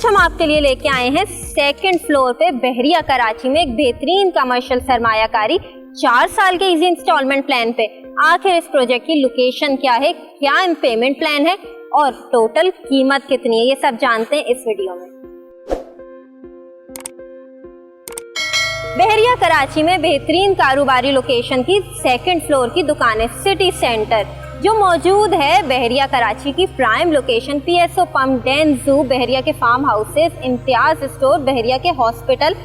हम आपके लिए लेके आए हैं सेकंड फ्लोर पे बहरिया कराची में एक बेहतरीन कमर्शियल सरमायाकारी 4 साल के इजी इंस्टॉलमेंट प्लान पे। आखिर इस प्रोजेक्ट की लोकेशन क्या है, क्या पेमेंट प्लान है और टोटल कीमत कितनी है, ये सब जानते हैं इस वीडियो में। बहरिया कराची में बेहतरीन कारोबारी लोकेशन की सेकंड फ्लोर की दुकान है सिटी सेंटर, जो मौजूद है बहरिया कराची की prime location PSO pump, Dan जू, बहरिया के फार्म हाउसेस, इम्तियाज स्टोर, बहरिया के हॉस्पिटल,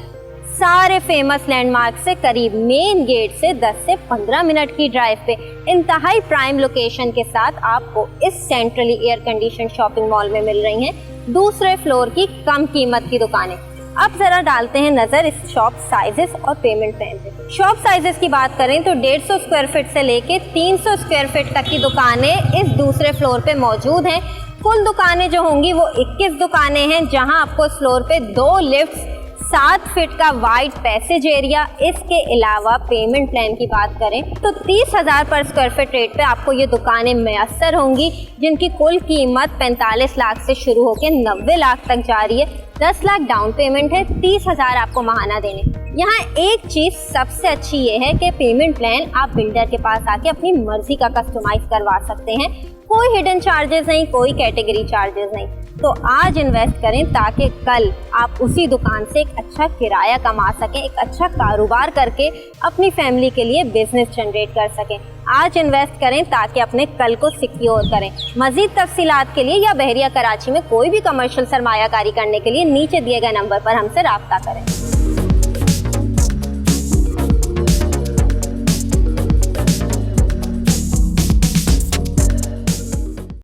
सारे फेमस लैंडमार्क से करीब, मेन गेट से 10 से 15 मिनट की ड्राइव पे इंतहाई प्राइम लोकेशन के साथ आपको इस centrally air condition shopping mall में मिल रही हैं दूसरे फ्लोर की कम कीमत की दुकानें। अब जरा डालते हैं नजर इस शॉप साइजेस और पेमेंट प्लान पे। शॉप साइजेस की बात करें तो 150 स्क्वायर फीट से लेके 300 स्क्वायर फीट तक की दुकानें इस दूसरे फ्लोर पे मौजूद हैं। कुल दुकानें जो होंगी वो 21 दुकानें हैं, जहां आपको इस फ्लोर पे 2 लिफ्ट्स, 7 फीट का वाइड पैसेज एरिया। इसके अलावा पेमेंट प्लान की बात करें तो 30,000 पर स्क्वायर फीट रेट पे आपको ये दुकानें मैसर होंगी, जिनकी कुल कीमत 45 लाख से शुरू होकर 90 लाख तक जा रही है। 10 लाख डाउन पेमेंट है, 30,000 आपको महाना देने। यहाँ एक चीज सबसे अच्छी ये है कि पेमेंट प्लान आप बिल्डर के पास आके अपनी मर्जी का कस्टमाइज करवा सकते हैं। कोई हिडन चार्जेस नहीं, कोई कैटेगरी चार्जेस नहीं। तो आज इन्वेस्ट करें ताकि कल आप उसी दुकान से एक अच्छा किराया कमा सकें, एक अच्छा कारोबार करके अपनी फैमिली के लिए बिजनेस जनरेट कर सकें। आज इन्वेस्ट करें ताकि अपने कल को सिक्योर करें। मजीद तफसीलात के लिए या बहरिया कराची में कोई भी कमर्शियल सरमायाकारी करने के लिए नीचे दिए गए नंबर पर हमसे राब्ता करें।